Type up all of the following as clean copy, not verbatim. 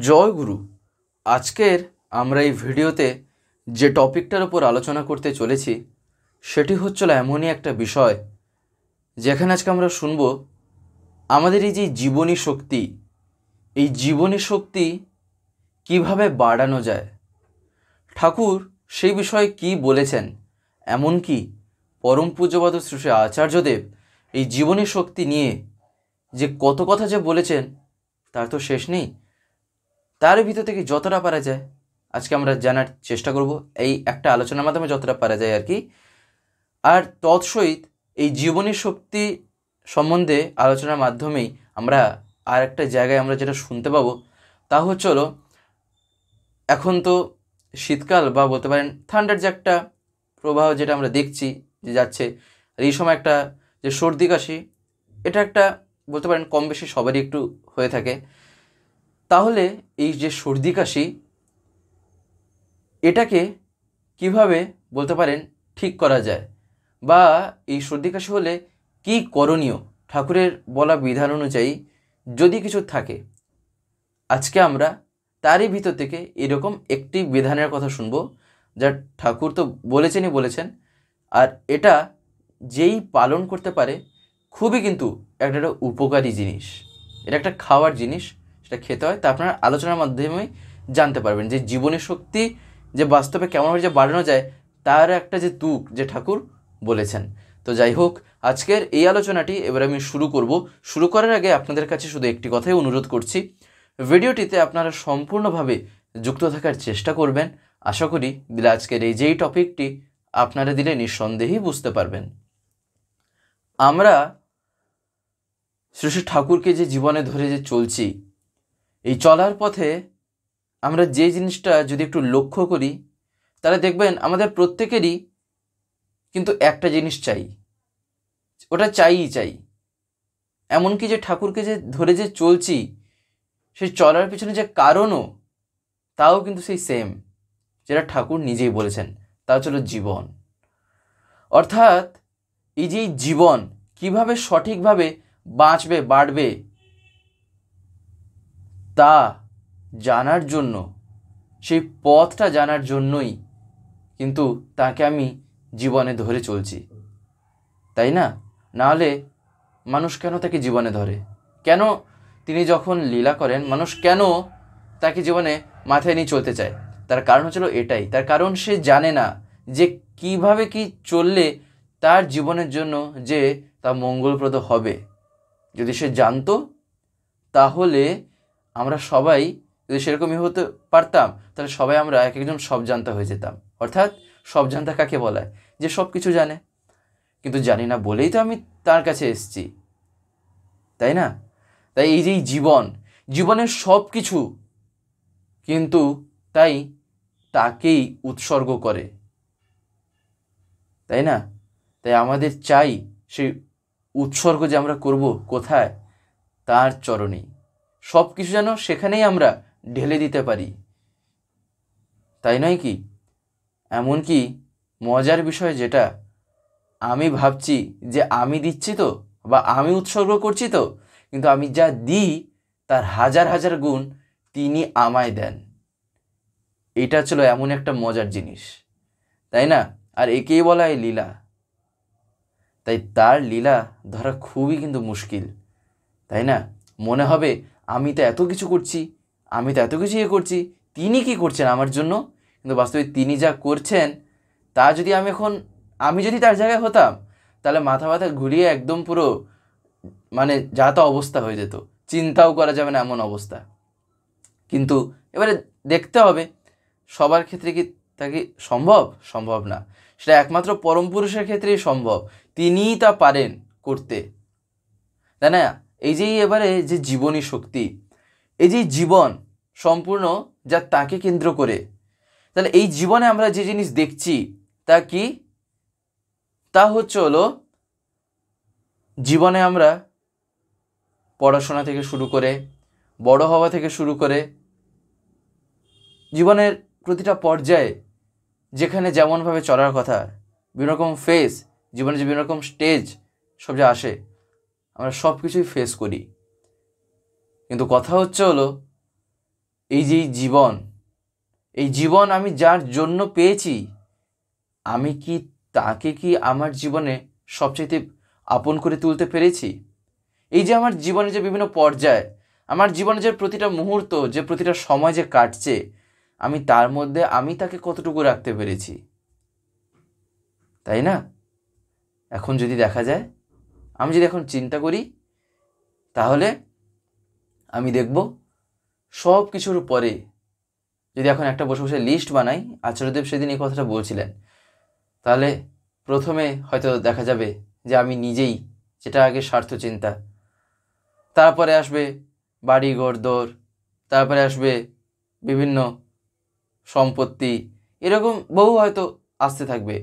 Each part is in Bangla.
জয় গুরু। আজকের আমরা এই ভিডিওতে যে টপিকটার উপর আলোচনা করতে চলেছি সেটি হচ্ছিল এমনই একটা বিষয় যেখানে আজকে আমরা শুনব আমাদের এই যে জীবনী শক্তি, এই জীবনী শক্তি কিভাবে বাড়ানো যায়, ঠাকুর সেই বিষয়ে কি বলেছেন, এমনকি পরম পূজ্যপাদ শ্রী শ্রী আচার্যদেব এই জীবনী শক্তি নিয়ে যে কত কথা যে বলেছেন তার তো শেষ নেই। তার ভিতর থেকে যতটা পারা যায় আজকে আমরা জানার চেষ্টা করব, এই একটা আলোচনার মাধ্যমে যতটা পারা যায় আর কি। আর তৎসহিত এই জীবনী শক্তি সম্বন্ধে আলোচনার মাধ্যমেই আমরা আর একটা জায়গায় আমরা যেটা শুনতে পাবো তা হচ্ছিল, এখন তো শীতকাল বা বলতে পারেন ঠান্ডার যে একটা প্রবাহ যেটা আমরা দেখছি যে যাচ্ছে, আর এই সময় একটা যে সর্দি কাশি, এটা একটা বলতে পারেন কম বেশি সবারই একটু হয়ে থাকে। তাহলে এই যে সর্দি কাশি, এটাকে কিভাবে বলতে পারেন ঠিক করা যায়, বা এই সর্দি কাশি হলে কি করণীয়, ঠাকুরের বলা বিধান অনুযায়ী যদি কিছু থাকে, আজকে আমরা তারই ভিতর থেকে এরকম একটি বিধানের কথা শুনবো যা ঠাকুর তো বলেছেন। আর এটা যেই পালন করতে পারে খুবই কিন্তু একটা উপকারী জিনিস, এটা একটা খাওয়ার জিনিস, সেটা খেতে হয়। তা আপনারা আলোচনার মাধ্যমে জানতে পারবেন যে জীবনের শক্তি যে বাস্তবে কেমনভাবে যে বাড়ানো যায় তার একটা যে তুক যে ঠাকুর বলেছেন। তো যাই হোক, আজকের এই আলোচনাটি এবার আমি শুরু করার আগে আপনাদের কাছে শুধু একটি কথাই অনুরোধ করছি, ভিডিওটিতে আপনারা সম্পূর্ণভাবে যুক্ত থাকার চেষ্টা করবেন। আশা করি দিলে আজকের এই যেই টপিকটি আপনারা দিলে নিঃসন্দেহেই বুঝতে পারবেন। আমরা শ্রী শ্রী ঠাকুরকে যে জীবনে ধরে যে চলছি, এই চলার পথে আমরা যে জিনিসটা যদি একটু লক্ষ্য করি তাহলে দেখবেন আমাদের প্রত্যেকেরই কিন্তু একটা জিনিস চাই, ওটা চাই। এমনকি যে ঠাকুরকে যে ধরে যে চলছি সেই চলার পিছনে যে কারণও তাও কিন্তু সেই সেম, যেটা ঠাকুর নিজেই বলেছেন, তা হচ্ছিল জীবন। অর্থাৎ এই যে জীবন কিভাবে সঠিকভাবে বাড়বে তা জানার জন্য, সেই পথটা জানার জন্যই কিন্তু তাকে আমি জীবনে ধরে চলছি, তাই না? নাহলে মানুষ কেন তাকে জীবনে ধরে? কেন তিনি যখন লীলা করেন মানুষ কেন তাকে জীবনে মাথায় নিয়ে চলতে চায়? তার কারণ হচ্ছিল এটাই, তার কারণ সে জানে না যে কিভাবে কি চললে তার জীবনের জন্য যে তা মঙ্গলপ্রদ হবে। যদি সে জানতো তাহলে আমরা সবাই যদি সেরকমই হতে পারতাম তাহলে সবাই আমরা এক একজন সব জানতা হয়ে যেতাম। অর্থাৎ সব জানতা কাকে বলায়? যে সব কিছু জানে, কিন্তু জানি না বলেই তো আমি তার কাছে এসেছি, তাই না? তাই এই যে জীবনের সব কিছু কিন্তু তাই তাকেই উৎসর্গ করে, তাই না? তাই আমাদের চাই সেই উৎসর্গ যে আমরা করব কোথায়? তার চরণে। সব কিছু যেন সেখানেই আমরা ঢেলে দিতে পারি, তাই নয় কি? এমনকি মজার বিষয় যেটা, আমি ভাবছি যে আমি দিচ্ছি তো বা আমি উৎসর্গ করছি তো, কিন্তু আমি যা দিই তার হাজার হাজার গুণ তিনি আমায় দেন। এটা ছিল এমন একটা মজার জিনিস, তাই না? আর একেই বলা হয় লীলা। তাই তার লীলা ধরা খুবই কিন্তু মুশকিল, তাই না? মনে হবে আমি তো এত কিছু করছি, আমি তো এত কিছু করছি, তিনি কি করছেন আমার জন্য? কিন্তু বাস্তবে তিনি যা করছেন তা যদি আমি যদি তার জায়গায় হতাম তাহলে মাথা ঘুরিয়ে একদম পুরো যা তা অবস্থা হয়ে যেত, চিন্তাও করা যাবে না এমন অবস্থা। কিন্তু এবারে দেখতে হবে সবার ক্ষেত্রে কি তা কি সম্ভব না। সেটা একমাত্র পরম পুরুষের ক্ষেত্রেই সম্ভব, তিনিই তা পারেন করতে, তাই না? এই যে এবারে যে জীবনী শক্তি, এই যে জীবন সম্পূর্ণ যা তাকে কেন্দ্র করে, তাহলে এই জীবনে আমরা যে জিনিস দেখছি তা কি? তা হলো জীবনে আমরা পড়াশোনা থেকে শুরু করে বড় হওয়া থেকে শুরু করে জীবনের প্রতিটা পর্যায়ে যেখানে যেমনভাবে চলার কথা, বিভিন্ন রকম ফেস, জীবনে যে বিভিন্ন রকম স্টেজ সব যা আসে আমরা সব কিছুই ফেস করি। কিন্তু কথা হলো এই যে এই জীবন আমি যার জন্য পেয়েছি, আমি কি তাকে কি আমার জীবনে সবচেয়ে আপন করে তুলতে পেরেছি? এই যে আমার জীবনে যে বিভিন্ন পর্যায়, আমার জীবনে যে প্রতিটা মুহূর্ত, যে প্রতিটা সময় যে কাটছে, আমি তার মধ্যে আমি তাকে কতটুকু রাখতে পেরেছি, তাই না? এখন যদি দেখা যায়, আমি যদি এখন চিন্তা করি, তাহলে আমি দেখব সব কিছুর পরে যদি এখন একটা বসে বসে লিস্ট বানাই, আচার্যদেব সেদিন এই কথাটা বলছিলেন, তাহলে প্রথমে হয়তো দেখা যাবে যে আমি নিজেই, যেটা আগে স্বার্থ চিন্তা, তারপরে আসবে বাড়ি ঘরদোর, তারপরে আসবে বিভিন্ন সম্পত্তি, এরকম বহু হয়তো আসতে থাকবে।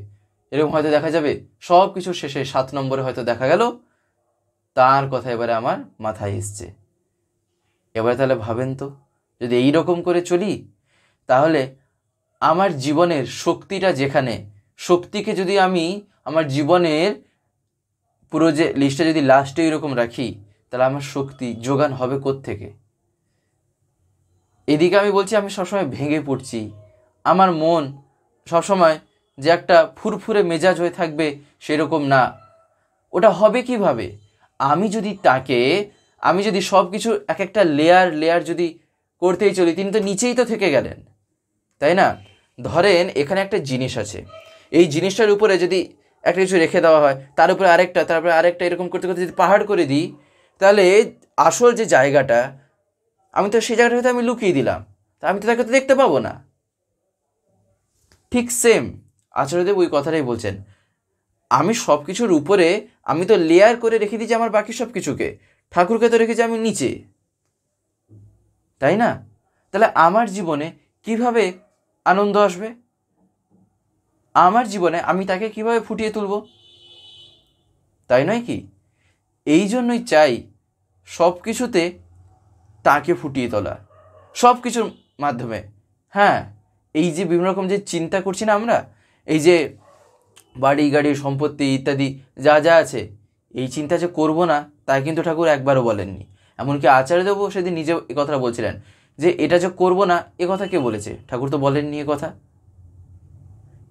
এরকম হয়তো দেখা যাবে সব কিছু শেষে 7 নম্বরে হয়তো দেখা গেল তার কথা এবারে আমার মাথায় এসছে। এবারে তাহলে ভাবেন তো, যদি এই রকম করে চলি, তাহলে আমার জীবনের শক্তিটা যেখানে, শক্তিকে যদি আমি আমার জীবনের পুরো যে লিস্টটা যদি লাস্টে এরকম রাখি, তাহলে আমার শক্তি যোগান হবে কোত্থেকে? এদিকে আমি বলছি আমি সবসময় ভেঙে পড়ছি, আমার মন সবসময় যে একটা ফুরফুরে মেজাজ হয়ে থাকবে সেরকম না। ওটা হবে কিভাবে? আমি যদি সব কিছু এক একটা লেয়ার যদি করতেই চলি, তিনি তো নিচেই তো থেকে গেলেন, তাই না? ধরেন এখানে একটা জিনিস আছে, এই জিনিসটার উপরে যদি একটা কিছু রেখে দেওয়া হয়, তার উপরে আরেকটা, তারপরে আরেকটা, এরকম করতে করতে যদি পাহাড় করে দিই, তাহলে আসল যে জায়গাটা, আমি তো সেই জায়গাটা হয়তো আমি লুকিয়ে দিলাম, তা আমি তো তাকে তো দেখতে পাবো না। ঠিক সেম আচার্যদেব ওই কথাটাই বলছেন, আমি সব কিছুর উপরে আমি তো লেয়ার করে রেখে দিয়েছি আমার বাকি সব কিছুকে, ঠাকুরকে তো রেখেছি আমি নিচে, তাই না? তাহলে আমার জীবনে কিভাবে আনন্দ আসবে? আমার জীবনে আমি তাকে কিভাবে ফুটিয়ে তুলব, তাই নয় কি? এই জন্যই চাই সব কিছুতে তাকে ফুটিয়ে তোলা, সব কিছুর মাধ্যমে। হ্যাঁ, এই যে বিভিন্ন রকম যে চিন্তা করছি না আমরা, এই যে বাড়ি গাড়ি সম্পত্তি ইত্যাদি যা যা আছে, এই চিন্তা যে করবো না তাই কিন্তু ঠাকুর একবারও বলেননি। এমনকি আচার্যদেবও সেদিন নিজে এ কথাটা বলছিলেন যে এটা যে করবো না, এ কথা কে বলেছে? ঠাকুর তো বলেননি এ কথা।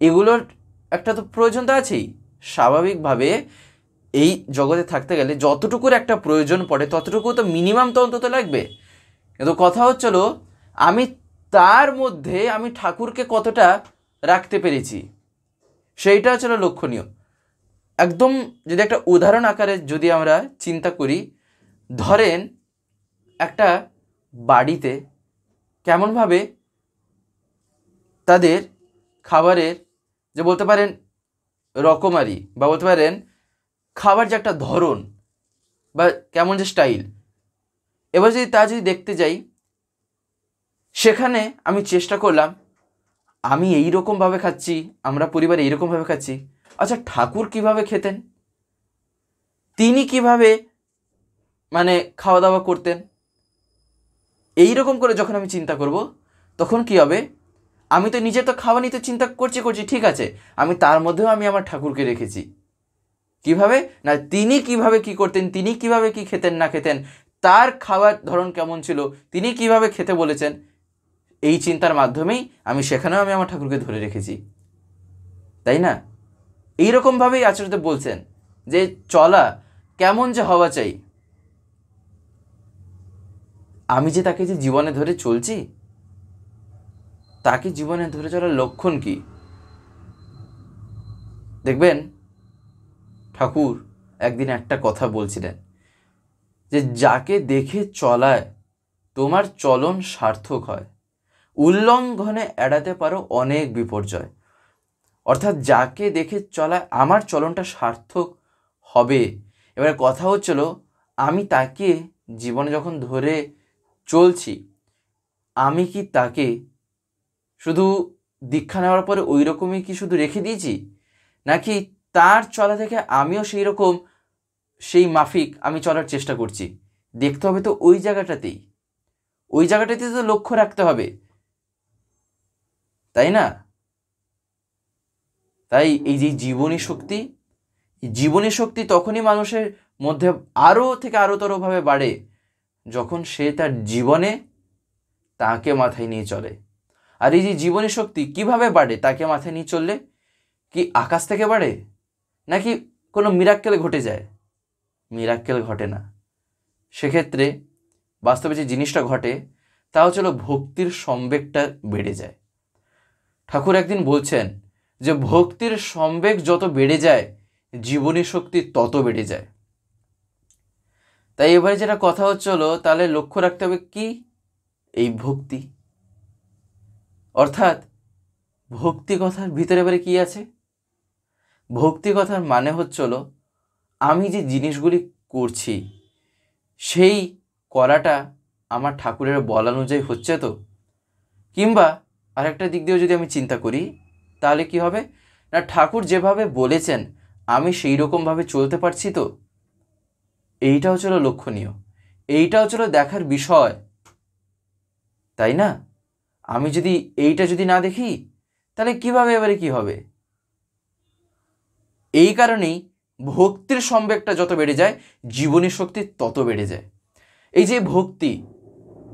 এগুলোর একটা তো প্রয়োজন তো আছেই। স্বাভাবিকভাবে এই জগতে থাকতে গেলে যতটুকুর একটা প্রয়োজন পড়ে ততটুকু তো মিনিমাম তো অন্তত লাগবে। কিন্তু কথা হচ্ছিল আমি তার মধ্যে আমি ঠাকুরকে কতটা রাখতে পেরেছি, সেইটা হচ্ছিল লক্ষণীয়। একদম যদি একটা উদাহরণ আকারে যদি আমরা চিন্তা করি, ধরেন একটা বাড়িতে কেমনভাবে তাদের খাবারের যে বলতে পারেন রকমারি, বা বলতে পারেন খাবার যে একটা ধরন বা কেমন যে স্টাইল, এবার যদি তা যদি দেখতে যাই, সেখানে আমি চেষ্টা করলাম আমি এইরকমভাবে খাচ্ছি, আমরা পরিবারে এইরকমভাবে খাচ্ছি। আচ্ছা, ঠাকুর কিভাবে খেতেন, তিনি কিভাবে মানে খাওয়া দাওয়া করতেন, এই রকম করে যখন আমি চিন্তা করব, তখন কি হবে? আমি তো নিজে তো খাওয়া নিতে চিন্তা করছি, ঠিক আছে, আমি তার মধ্যেও আমি আমার ঠাকুরকে রেখেছি। কিভাবে না, তিনি কিভাবে কি করতেন, তিনি কিভাবে কি খেতেন না খেতেন, তার খাওয়ার ধরন কেমন ছিল, তিনি কিভাবে খেতে বলেছেন, এই চিন্তার মাধ্যমেই আমি সেখানেও আমি আমার ঠাকুরকে ধরে রেখেছি, তাই না? এইরকমভাবেই আচার্যদেব বলছেন যে চলা কেমন যে হওয়া চাই, আমি যে তাকে যে জীবনে ধরে চলছি, তাকে জীবনে ধরে চলার লক্ষণ কি? দেখবেন ঠাকুর একদিন একটা কথা বলছিলেন যে যাকে দেখে চলায় তোমার চলন সার্থক হয়, উল্লঙ্ঘনে এড়াতে পারো অনেক বিপর্যয়। অর্থাৎ যাকে দেখে চলায় আমার চলনটা সার্থক হবে। এবারে কথা হচ্ছিল আমি তাকে জীবনে যখন ধরে চলছি, আমি কি তাকে শুধু দীক্ষা নেওয়ার পরে ওই রকমই কি শুধু রেখে দিয়েছি, নাকি তার চলা থেকে আমিও সেই রকম সেই মাফিক আমি চলার চেষ্টা করছি? দেখতে হবে তো ওই জায়গাটাতেই তো লক্ষ্য রাখতে হবে, তাই না? তাই এই যে জীবনী শক্তি তখনই মানুষের মধ্যে আরও থেকে আরোতরভাবে বাড়ে যখন সে তার জীবনে তাকে মাথায় নিয়ে চলে। আর এই যে জীবনী শক্তি কিভাবে বাড়ে তাকে মাথায় নিয়ে চললে? কি আকাশ থেকে বাড়ে, নাকি কোনো মিরাক্কেল ঘটে যায়? মিরাক্কেল ঘটে না। সেক্ষেত্রে বাস্তবে যে জিনিসটা ঘটে তা হচ্ছিল ভক্তির সম্বেগটা বেড়ে যায়। ঠাকুর একদিন বলছেন যে ভক্তির সম্বেগ যত বেড়ে যায় জীবনী শক্তি তত বেড়ে যায়। তাই এবারে যেটা কথা হচ্ছিল, তাহলে লক্ষ্য রাখতে হবে কি? এই ভক্তি। অর্থাৎ ভক্তি কথার ভিতরে এবারে কি আছে? ভক্তি কথার মানে হচ্ছিল আমি যে জিনিসগুলি করছি সেই করাটা আমার ঠাকুরের বলা অনুযায়ী হচ্ছে তো? কিংবা আরেকটা দিক দিয়েও যদি আমি চিন্তা করি তাহলে কি হবে না, ঠাকুর যেভাবে বলেছেন আমি সেই রকমভাবে চলতে পারছি তো? এইটা হচ্ছিল লক্ষণীয়, এইটা হচ্ছিল দেখার বিষয়, তাই না? আমি যদি এইটা যদি না দেখি তাহলে কিভাবে এবারে কি হবে? এই কারণেই ভক্তির সম্বেগটা যত বেড়ে যায় জীবনী শক্তি তত বেড়ে যায়। এই যে ভক্তি,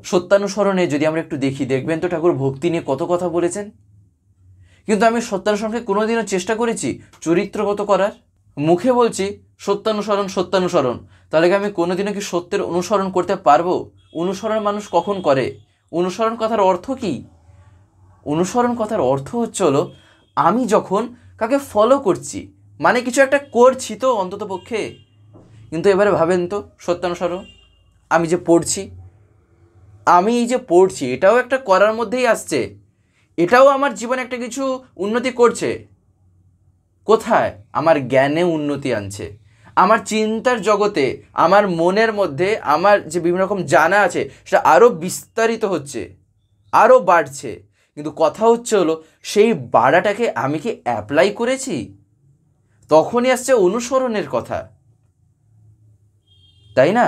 সত্যানুসরণে যদি আমরা একটু দেখি, দেখবেন তো ঠাকুর ভক্তি নিয়ে কত কথা বলেছেন। কিন্তু আমি সত্যানুসরণকে কোনোদিনও চেষ্টা করেছি চরিত্রগত করার? মুখে বলছি সত্যানুসরণ সত্যানুসরণ, তাহলে কি আমি কোনোদিনও কি সত্যের অনুসরণ করতে পারবো? অনুসরণ মানুষ কখন করে? অনুসরণ কথার অর্থ কি? অনুসরণ কথার অর্থ হচ্ছে হলো আমি যখন কাকে ফলো করছি, মানে কিছু একটা করছি তো অন্তত পক্ষে। কিন্তু এবারে ভাবেন তো সত্যানুসরণ, আমি যে পড়ছি, আমি এই যে পড়ছি এটাও একটা করার মধ্যেই আসছে, এটাও আমার জীবনে একটা কিছু উন্নতি করছে। কোথায়? আমার জ্ঞানে উন্নতি আনছে, আমার চিন্তার জগতে, আমার মনের মধ্যে আমার যে বিভিন্ন রকম জানা আছে সেটা আরও বিস্তারিত হচ্ছে, আরও বাড়ছে। কিন্তু কথা হচ্ছে হলো সেই বাড়াটাকে আমি কি অ্যাপ্লাই করেছি? তখনই আসছে অনুসরণের কথা, তাই না?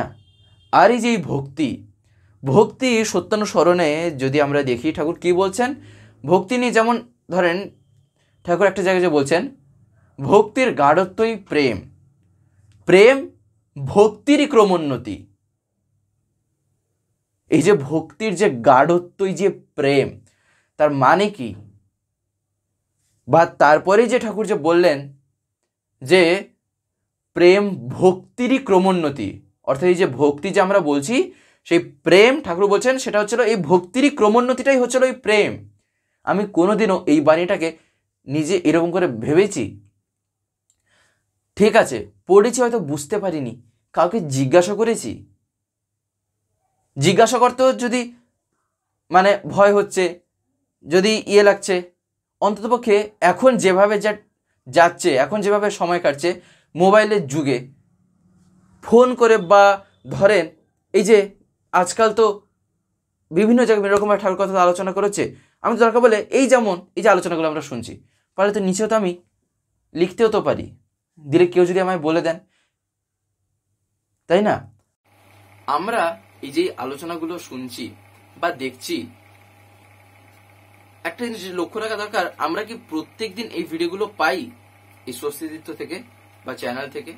আর এই যে ভক্তি, ভক্তি সত্যানুসরণে যদি আমরা দেখি ঠাকুর কি বলছেন ভক্তি নিয়ে, যেমন ধরেন ঠাকুর একটা জায়গায় যে বলছেন ভক্তির গাঢ়ত্বই প্রেম, প্রেম ভক্তিরই ক্রমোন্নতি। এই যে ভক্তির যে গাঢ়ত্বই যে প্রেম, তার মানে কি? বা তারপরে যে ঠাকুর যে বললেন যে প্রেম ভক্তিরই ক্রমোন্নতি, অর্থাৎ এই যে ভক্তি যে আমরা বলছি সেই প্রেম ঠাকুর বলছেন সেটা হচ্ছিল এই ভক্তিরই ক্রমোন্নতিটাই হচ্ছিল এই প্রেম। আমি কোনোদিনও এই বাণীটাকে নিজে এরকম করে ভেবেছি? ঠিক আছে, পড়েছি, হয়তো বুঝতে পারিনি, কাউকে জিজ্ঞাসা করেছি? জিজ্ঞাসা করতেও যদি মানে ভয় হচ্ছে, যদি লাগছে, অন্ততপক্ষে এখন যেভাবে যাচ্ছে, এখন যেভাবে সময় কাটছে মোবাইলের যুগে, ফোন করে বা ধরেন এই যে আজকাল তো বিভিন্ন জায়গায় এরকম ঠাকুর কথা আলোচনা করেছে, আমি তো দরকার বলে এই যেমন এই যে আলোচনাগুলো আমরা শুনছি, পারলে তো নিচেও তো আমি লিখতেও তো পারি, দিলে কেউ যদি আমায় বলে দেন, তাই না? আমরা এই যে আলোচনাগুলো শুনছি বা দেখছি, একটা জিনিস লক্ষ্য রাখা দরকার, আমরা কি প্রত্যেক দিন এই ভিডিওগুলো পাই এই স্বস্তিতীর্থ থেকে বা চ্যানেল থেকে?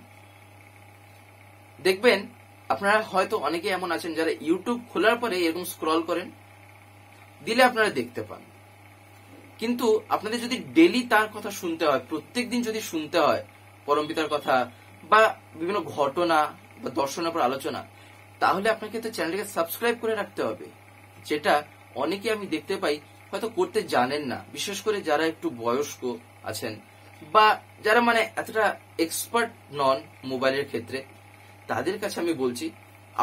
দেখবেন আপনারা হয়তো অনেকে এমন আছেন যারা ইউটিউব খোলার পরে এরকম স্ক্রল করেন, দিলে আপনারা দেখতে পান। কিন্তু আপনাদের যদি ডেলি তার কথা শুনতে হয়, প্রত্যেক দিন যদি শুনতে হয় পরমপিতার কথা বা বিভিন্ন ঘটনা বা দর্শনের উপর আলোচনা, তাহলে আপনাকে তো চ্যানেলটাকে সাবস্ক্রাইব করে রাখতে হবে, যেটা অনেকে আমি দেখতে পাই হয়তো করতে জানেন না, বিশেষ করে যারা একটু বয়স্ক আছেন বা যারা মানে এতটা এক্সপার্ট নন মোবাইলের ক্ষেত্রে। তাদের কাছে আমি বলছি,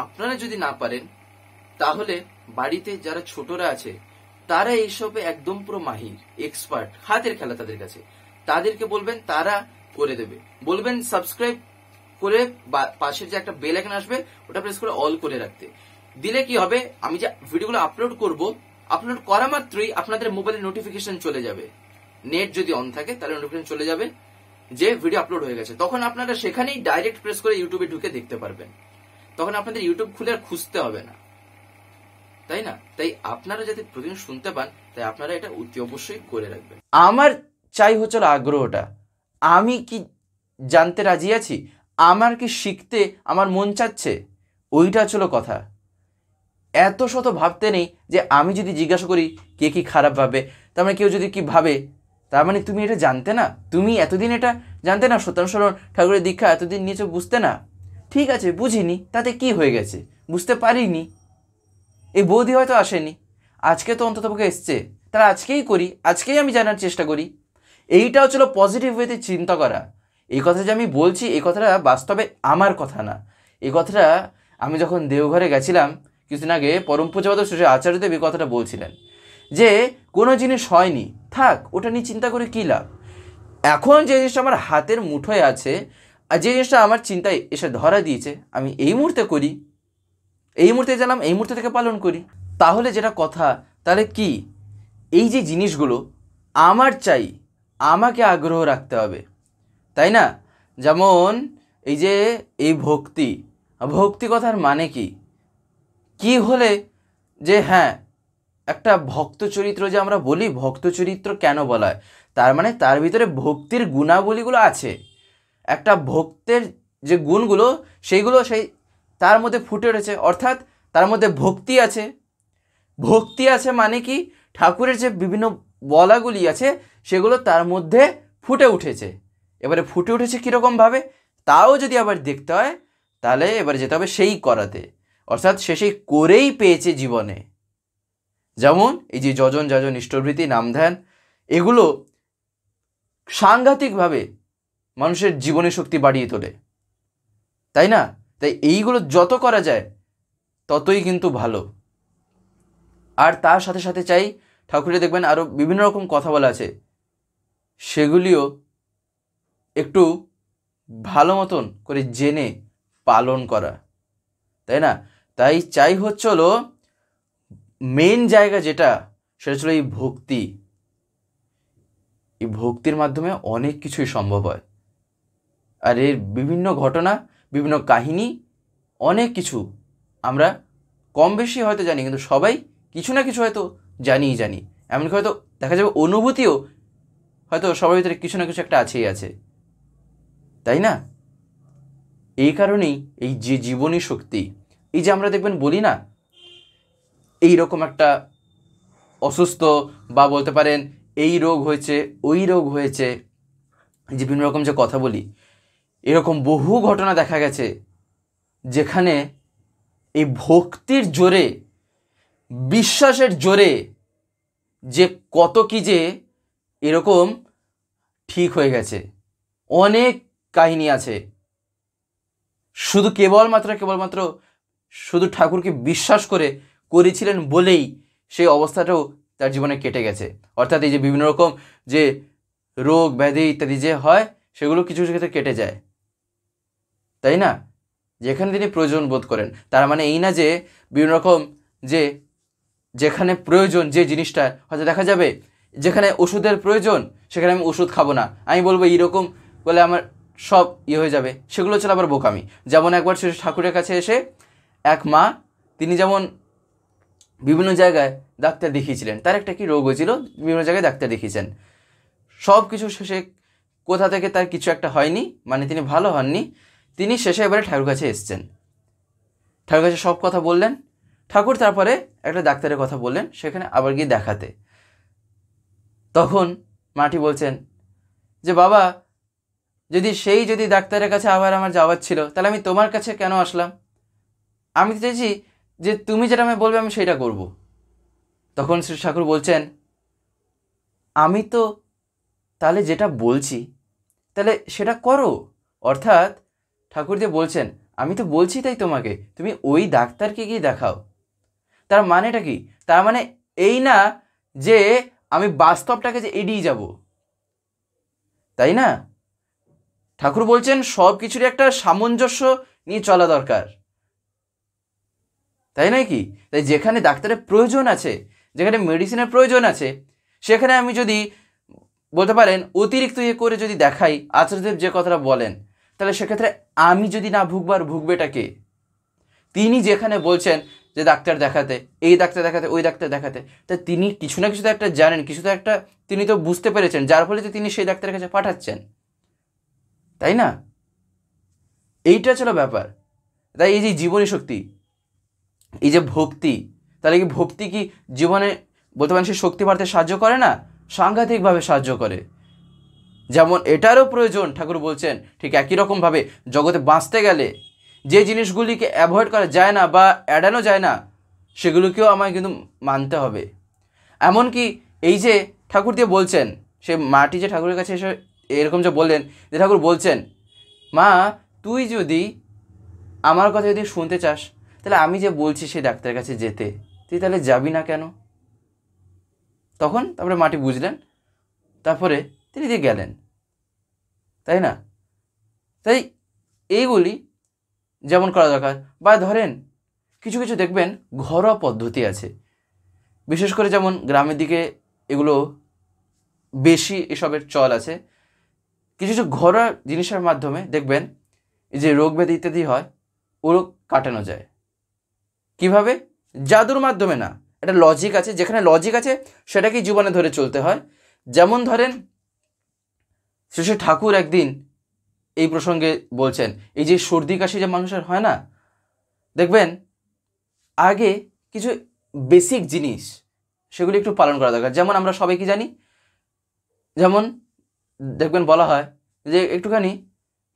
আপনারা যদি না পারেন তাহলে বাড়িতে যারা ছোটরা আছে তারা এইসবে একদম পুরো মাহির, এক্সপার্ট, হাতের খেলা তাদের কাছে, তাদেরকে বলবেন, তারা করে দেবে। বলবেন সাবস্ক্রাইব করে পাশের যে একটা বেল আইকন আসবে ওটা প্রেস করে অল করে রাখতে, দিলে কি হবে আমি যে ভিডিওগুলো আপলোড করব, আপলোড করা মাত্রই আপনাদের মোবাইলে নোটিফিকেশন চলে যাবে। নেট যদি অন থাকে তাহলে নোটিফিকেশন চলে যাবে যে ভিডিও আপলোড হয়ে গেছে, তখন আপনারা সেখানেই ডাইরেক্ট প্রেস করে ইউটিউবে ঢুকে দেখতে পারবেন, তখন আপনাদের ইউটিউব খুলে আর খুঁজতে হবে না, তাই না? তাই আপনারা যাতে প্রতিদিন শুনতে পান, তাই আপনারা এটা অতি অবশ্যই করে রাখবেন। আমার চাই হচ্ছে আগ্রহটা, আমি কি জানতে রাজি আছি, আমার কি শিখতে আমার মন চাচ্ছে, ওইটা ছিল কথা। এত শত ভাবতে নেই যে আমি যদি জিজ্ঞাসা করি কে কি খারাপ ভাবে, তার মানে কেউ যদি কি ভাবে, তার মানে তুমি এটা জানতে না, তুমি এতদিন এটা জানতে না, সত্যানুসরণ ঠাকুরের দীক্ষা এতদিন নিয়েছো, বুঝতে না। ঠিক আছে, বুঝিনি, তাতে কি হয়ে গেছে, বুঝতে পারিনি, এই বৌদি হয়তো আসেনি, আজকে তো অন্ততপক্ষে এসছে, তারা আজকেই করি, আজকেই আমি জানার চেষ্টা করি। এইটা হচ্ছিল পজিটিভ ওয়েতে চিন্তা করা। এই কথা যে আমি বলছি, এই কথাটা বাস্তবে আমার কথা না। এই কথাটা আমি যখন দেওঘরে গেছিলাম কিছুদিন আগে, পরম পূজ্যপাদ শ্রী আচার্যদেব এই কথাটা বলছিলেন যে কোনো জিনিস হয়নি, থাক, ওটা নিয়ে চিন্তা করে কী লাভ। এখন যে জিনিসটা আমার হাতের মুঠোয় আছে, আর যে জিনিসটা আমার চিন্তায় এসে ধরা দিয়েছে, আমি এই মুহূর্তে করি, এই মুহূর্তে জানলাম, এই মুহূর্তে থেকে পালন করি। তাহলে যেটা কথা, তাহলে কি এই যে জিনিসগুলো আমার চাই, আমাকে আগ্রহ রাখতে হবে, তাই না? যেমন এই যে এই ভক্তি, ভক্তি কথার মানে কি, কি হলে যে হ্যাঁ একটা ভক্ত চরিত্র যে আমরা বলি, ভক্ত চরিত্র কেন বলা হয়, তার মানে তার ভিতরে ভক্তির গুণাবলীগুলো আছে। একটা ভক্তের যে গুণগুলো, সেইগুলো সেই তার মধ্যে ফুটে উঠেছে, অর্থাৎ তার মধ্যে ভক্তি আছে। ভক্তি আছে মানে কি, ঠাকুরের যে বিভিন্ন বলাগুলি আছে সেগুলো তার মধ্যে ফুটে উঠেছে। এবারে ফুটে উঠেছে কীরকমভাবে, তাও যদি আবার দেখতে হয়, তাহলে এবারে যেতে হবে সেই করাতে, অর্থাৎ সে সেই করেই পেয়েছে জীবনে। যেমন এই যে যজন যাজন ইষ্টভৃতি নাম ধ্যান, এগুলো সাংঘাতিকভাবে মানুষের জীবনী শক্তি বাড়িয়ে তোলে, তাই না? তাই এইগুলো যত করা যায় ততই কিন্তু ভালো। আর তার সাথে সাথে চাই, ঠাকুরে দেখবেন আরও বিভিন্ন রকম কথা বলা আছে, সেগুলিও একটু ভালো মতন করে জেনে পালন করা, তাই না? তাই চাই হলো মেন জায়গা যেটা, সেটা ছিল এই ভক্তি। এই ভক্তির মাধ্যমে অনেক কিছুই সম্ভব হয়। আর এর বিভিন্ন ঘটনা, বিভিন্ন কাহিনী, অনেক কিছু আমরা কম বেশি হয়তো জানি, কিন্তু সবাই কিছু না কিছু হয়তো জানি। এমনকি হয়তো দেখা যাবে অনুভূতিও হয়তো সবার ভিতরে কিছু না কিছু একটা আছেই আছে, তাই না? এই কারণেই এই যে জীবনী শক্তি, এই যে আমরা দেখবেন বলি না, এই রকম একটা অসুস্থ, বা বলতে পারেন এই রোগ হয়েছে, ওই রোগ হয়েছে, যে বিভিন্ন রকম যে কথা বলি, এরকম বহু ঘটনা দেখা গেছে যেখানে এই ভক্তির জোরে, বিশ্বাসের জোরে যে কত কি যে এরকম ঠিক হয়ে গেছে। অনেক কাহিনী আছে, শুধু কেবলমাত্র শুধু ঠাকুরকে বিশ্বাস করেছিলেন বলেই সেই অবস্থাটাও তার জীবনে কেটে গেছে। অর্থাৎ এই যে বিভিন্ন রকম যে রোগ ব্যাধি ইত্যাদি যে হয়, সেগুলো কিছু কিছু ক্ষেত্রে কেটে যায়, তাই না? যেখানে তিনি প্রয়োজন বোধ করেন, তার মানে এই না যে বিভিন্ন রকম যে যেখানে প্রয়োজন যে জিনিসটা, হয়তো দেখা যাবে যেখানে ওষুধের প্রয়োজন সেখানে আমি ওষুধ খাবো না, আমি বলবো এইরকম বলে আমার সব হয়ে যাবে, সেগুলো হচ্ছে আবার বোকামি। যেমন একবার সে ঠাকুরের কাছে এসে এক মা, তিনি যেমন বিভিন্ন জায়গায় ডাক্তার দেখিয়েছিলেন, তার একটা কি রোগ হয়েছিল, বিভিন্ন জায়গায় ডাক্তার দেখিয়েছেন, সব কিছু শেষে কোথা থেকে তার কিছু একটা হয়নি, মানে তিনি ভালো হননি। তিনি শেষে এবারে ঠাকুর কাছে এসছেন, ঠাকুর কাছে সব কথা বললেন। ঠাকুর তারপরে একটা ডাক্তারের কথা বললেন সেখানে আবার গিয়ে দেখাতে। তখন মাটি বলছেন যে বাবা, যদি ডাক্তারের কাছে আবার আমার যাওয়ার ছিল, তাহলে আমি তোমার কাছে কেন আসলাম? আমি তো চাইছি যে তুমি যেটা আমি বলবে আমি সেটা করব। তখন শ্রী ঠাকুর বলছেন, আমি তো তাহলে যেটা বলছি তাহলে সেটা করো। অর্থাৎ ঠাকুর যে বলছেন, আমি তো বলছি তাই তোমাকে, তুমি ওই ডাক্তারকে গিয়ে দেখাও। তার মানেটা কি? তার মানে এই না যে আমি বাস্তবটাকে যে এড়িয়ে যাব, তাই না? ঠাকুর বলছেন সব কিছুরই একটা সামঞ্জস্য নিয়ে চলা দরকার, তাই নয় কি? তাই যেখানে ডাক্তারের প্রয়োজন আছে, যেখানে মেডিসিনের প্রয়োজন আছে, সেখানে আমি যদি বলতে পারেন অতিরিক্ত করে যদি দেখাই, আচার্যদেব যে কথাটা বলেন, তাহলে সেক্ষেত্রে আমি যদি না ভুগবার, ভুগবেটাকে? তিনি যেখানে বলছেন যে ডাক্তার দেখাতে, এই ডাক্তার দেখাতে, ওই ডাক্তার দেখাতে, তা তিনি কিছু না কিছু তো একটা জানেন, কিছু তো একটা তিনি তো বুঝতে পেরেছেন, যার ফলে তো তিনি সেই ডাক্তারের কাছে পাঠাচ্ছেন, তাই না? এইটা ছিল ব্যাপার। তাই এই যে জীবনী শক্তি, এই যে ভক্তি, তাহলে কি ভক্তি কি জীবনে বলতে পারেন সে শক্তি বাড়তে সাহায্য করে না? সাংঘাতিকভাবে সাহায্য করে। যেমন এটারও প্রয়োজন, ঠাকুর বলছেন ঠিক একই রকমভাবে জগতে বাঁচতে গেলে যে জিনিসগুলিকে অ্যাভয়েড করা যায় না বা এড়ানো যায় না, সেগুলোকেও আমায় কিন্তু মানতে হবে। এমনকি এই যে ঠাকুর দিয়ে বলছেন, সে মাটি যে ঠাকুরের কাছে এসে এরকম যে বললেন, যে ঠাকুর বলছেন, মা তুই যদি আমার কথা যদি শুনতে চাস, তাহলে আমি যে বলছি সেই ডাক্তারের কাছে যেতে, তুই তাহলে যাবি না কেন? তারপরে মাটি বুঝলেন, তারপরে তিনি দিয়ে গেলেন, তাই না? তাই এইগুলি যেমন করা দরকার। বা ধরেন কিছু কিছু দেখবেন ঘরোয়া পদ্ধতি আছে, বিশেষ করে যেমন গ্রামের দিকে এগুলো বেশি এসবের চল আছে। কিছু কিছু ঘরোয়া জিনিসের মাধ্যমে দেখবেন যে রোগ ব্যাধি ইত্যাদি হয়, ওগুলো কাটানো যায়। কিভাবে? জাদুর মাধ্যমে না, একটা লজিক আছে, যেখানে লজিক আছে সেটাকেই জীবনে ধরে চলতে হয়। যেমন ধরেন শ্রী ঠাকুর একদিন এই প্রসঙ্গে বলছেন, এই যে সর্দি কাশি যে মানুষের হয় না, দেখবেন আগে কিছু বেসিক জিনিস সেগুলি একটু পালন করা দরকার। যেমন আমরা সবাই কি জানি, যেমন দেখবেন বলা হয় যে একটুখানি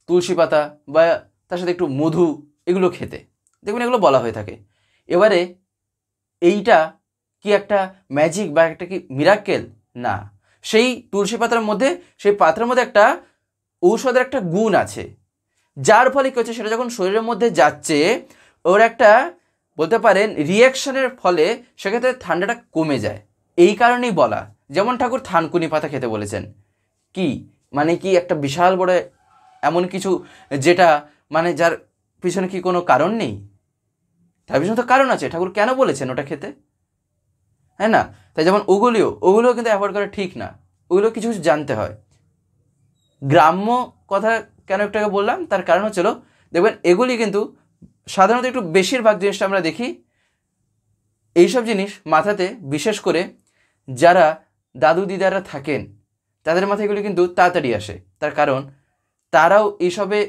তুলসী পাতা বা তার সাথে একটু মধু এগুলো খেতে, দেখবেন এগুলো বলা হয়ে থাকে। এবারে এইটা কি একটা ম্যাজিক বা একটা কি মিরাক্কেল? না, সেই তুলসী পাতার মধ্যে, সেই পাতার মধ্যে একটা ঔষধের একটা গুণ আছে, যার ফলে কী হচ্ছে, সেটা যখন শরীরের মধ্যে যাচ্ছে ওর একটা বলতে পারেন রিয়াকশনের ফলে সেক্ষেত্রে ঠান্ডাটা কমে যায়। এই কারণেই বলা। যেমন ঠাকুর থানকুনি পাতা খেতে বলেছেন, কি মানে কি একটা বিশাল বড় এমন কিছু যেটা মানে যার পিছনে কি কোনো কারণ নেই? তার পিছনে তো কারণ আছে, ঠাকুর কেন বলেছেন ওটা খেতে, হ্যাঁ না? তাই যেমন ওগুলোও কিন্তু অ্যাভয়েড করা ঠিক না, ওগুলো কিছু কিছু জানতে হয়। গ্রাম্য কথা কেন একটাকে বললাম, তার কারণ হচ্ছিল দেখবেন এগুলি কিন্তু সাধারণত একটু বেশিরভাগ জিনিসটা আমরা দেখি, এইসব জিনিস মাথাতে বিশেষ করে যারা দাদু দিদারা থাকেন তাদের মাথায় এগুলি কিন্তু তাড়াতাড়ি আসে। তার কারণ তারাও এইসবে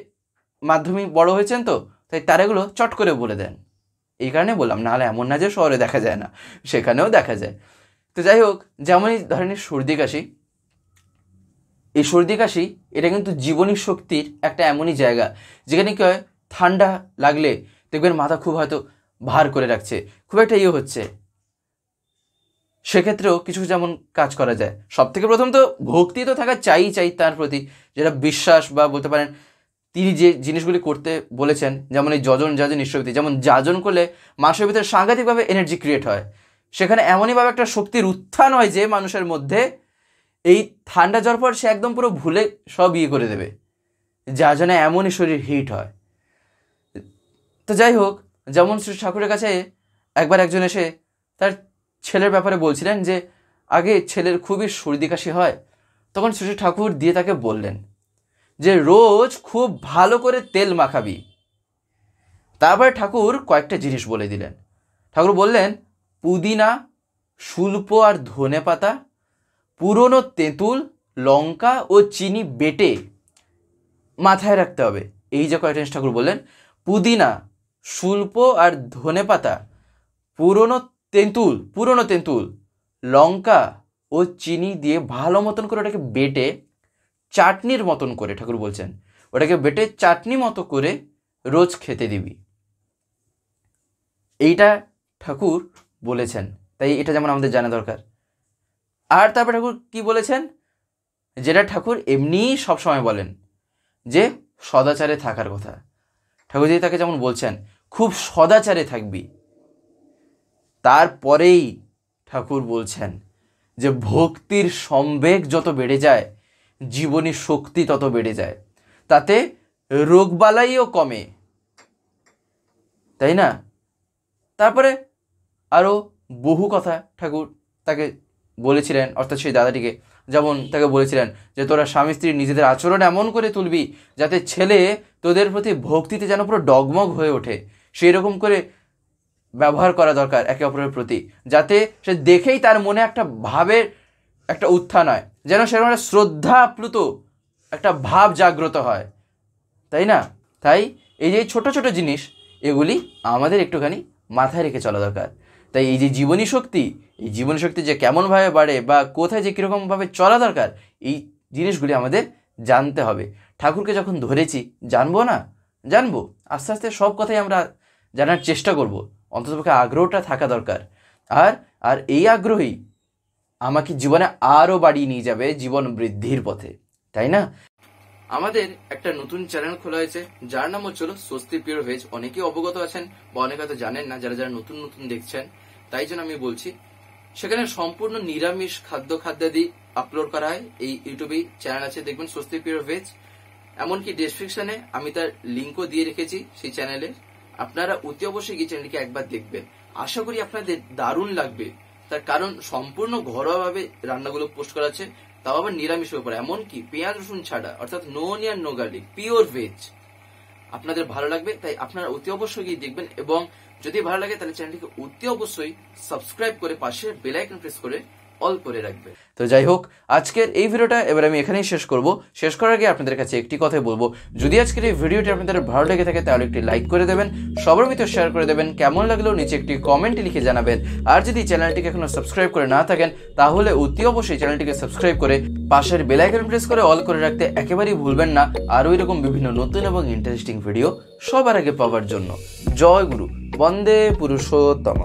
মাধ্যমে বড় হয়েছেন, তো তাই তারা এগুলো চট করে বলে দেন। এই কারণে বললাম, নাহলে এমন না যে শহরে দেখা যায় না, সেখানেও দেখা যায়। তো যাই হোক, যেমনই ধরনের সর্দি কাশি, এই সর্দি কাশি এটা কিন্তু জীবনী শক্তির একটা এমনই জায়গা যেখানে কি হয়, ঠান্ডা লাগলে দেখবেন মাথা খুব হয়তো ভার করে রাখছে, খুব একটা হচ্ছে, সেক্ষেত্রেও কিছু যেমন কাজ করা যায়। সব থেকে প্রথম তো ভক্তি তো থাকা চাই তার প্রতি, যেটা বিশ্বাস বা বলতে পারেন তিনি যে জিনিসগুলি করতে বলেছেন, যেমন এই যজন যাজন ঈশ্বরভীতি, যেমন যাজন করলে মানুষের ভিতরে সাংঘাতিকভাবে এনার্জি ক্রিয়েট হয়, সেখানে এমনইভাবে একটা শক্তির উত্থান হয় যে মানুষের মধ্যে এই ঠান্ডা জ্বর পর সে একদম পুরো ভুলে সব করে দেবে, যার জন্য এমনই শরীর হিট হয়। তো যাই হোক, যেমন শ্রী ঠাকুরের কাছে একবার একজন এসে তার ছেলের ব্যাপারে বলছিলেন যে আগে ছেলের খুবই সর্দি কাশি হয়, তখন শ্রী ঠাকুর দিয়ে তাকে বললেন যে রোজ খুব ভালো করে তেল মাখাবি। তারপরে ঠাকুর কয়েকটা জিনিস বলে দিলেন। ঠাকুর বললেন, পুদিনা, শুল্প আর ধনে পাতা, পুরনো তেঁতুল, লঙ্কা ও চিনি বেটে মাথায় রাখতে হবে। এই যে কয়েকটা জিনিস ঠাকুর বললেন, পুদিনা, শুল্প আর ধনে পাতা, পুরনো তেঁতুল, লঙ্কা ও চিনি দিয়ে ভালো মতন করে ওটাকে বেটে চাটনির মতন করে, ঠাকুর বলছেন ওটাকে বেটে চাটনি মতো করে রোজ খেতে দিবি। এইটা ঠাকুর বলেছেন, তাই এটা যেমন আমাদের জানা দরকার। আর তারপর ঠাকুর কি বলেছেন, যেটা ঠাকুর এমনিই সবসময় বলেন, যে সদাচারে থাকার কথা। ঠাকুর যদি তাকে যেমন বলছেন খুব সদাচারে থাকবি, তারপরেই ঠাকুর বলছেন যে ভক্তির সম্বেগ যত বেড়ে যায়, জীবনী শক্তি তত বেড়ে যায়, তাতে রোগবালাইও কমে, তাই না? তারপরে আরও বহু কথা ঠাকুর তাকে বলেছিলেন, অর্থাৎ সেই দাদাটিকে, যেমন তাকে বলেছিলেন যে তোরা স্বামী স্ত্রী নিজেদের আচরণ এমন করে তুলবি যাতে ছেলে তোদের প্রতি ভক্তিতে যেন পুরো ডগমগ হয়ে ওঠে, সেই রকম করে ব্যবহার করা দরকার একে অপরের প্রতি, যাতে সে দেখেই তার মনে একটা ভাবের একটা উত্থান হয়, যেন সেরকম একটা শ্রদ্ধা আপ্লুত একটা ভাব জাগ্রত হয়, তাই না? তাই এই যে ছোট ছোট জিনিস, এগুলি আমাদের একটুখানি মাথায় রেখে চলা দরকার, তাই এই যে জীবনী শক্তি, এই জীবনী শক্তি যে কেমনভাবে বাড়ে বা কোথায় যে কীরকমভাবে চলা দরকার, এই জিনিসগুলি আমাদের জানতে হবে। ঠাকুরকে যখন ধরেছি, জানবো না? জানবো, আস্তে আস্তে সব কথাই আমরা জানার চেষ্টা করব। অন্ততপক্ষে আগ্রহটা থাকা দরকার। আর আর এই আগ্রহই আমাকে জীবনে আরও বাড়িয়ে নিয়ে যাবে জীবন বৃদ্ধির পথে, তাই না? আমাদের একটা নতুন চ্যানেল খোলা হয়েছে, যার নাম হচ্ছিল স্বস্তি পিওর ভেজ। অনেকেই অবগত আছেন বা অনেকে হয়তো জানেন না, যারা যারা নতুন নতুন দেখছেন, তাই জন্য আমি বলছি। সেখানে সম্পূর্ণ নিরামিষ খাদ্যাদি আপলোড করা হয়। এই ইউটিউবে চ্যানেল আছে, দেখবেন স্বস্তি পিওর ভেজ। এমনকি ডেসক্রিপশনে আমি তার লিঙ্কও দিয়ে রেখেছি সেই চ্যানেলে। আপনারা অতি অবশ্যই এই চ্যানেলটিকে একবার দেখবেন। আশা করি আপনাদের দারুণ লাগবে, তার কারণ সম্পূর্ণ ঘরোয়াভাবে রান্নাগুলো পোস্ট করা আছে, তাও আবার নিরামিষের উপর, এমনকি পেঁয়াজ রসুন ছাড়া, অর্থাৎ no onion no garlic, pure veg. আপনাদের ভালো লাগবে, তাই আপনারা অতি অবশ্যই গিয়ে দেখবেন। এবং যদি ভালো লাগে তাহলে চ্যানেলটিকে অতি অবশ্যই সাবস্ক্রাইব করে পাশে বেল আইকন প্রেস করে অল করে রাখবে। তো যাই হোক, আজকের এই ভিডিওটা এবার আমি এখানেই শেষ করব। শেষ করার আগে আপনাদের কাছে একটি কথাই বলবো, যদি আজকের এই ভিডিওটি আপনাদের ভালো লেগে থাকে তাহলে একটি লাইক করে দেবেন, সবার ভিতর শেয়ার করে দেবেন, কেমন লাগলেও নিচে একটি কমেন্ট লিখে জানাবেন। আর যদি চ্যানেলটিকে এখনো সাবস্ক্রাইব করে না থাকেন তাহলে অতি অবশ্যই চ্যানেলটিকে সাবস্ক্রাইব করে পাশের বেল আইকন প্রেস করে অল করে রাখতে একেবারেই ভুলবেন না, আরও এরকম বিভিন্ন নতুন এবং ইন্টারেস্টিং ভিডিও সবার আগে পাওয়ার জন্য। জয় গুরু, বন্দে পুরুষোত্তম।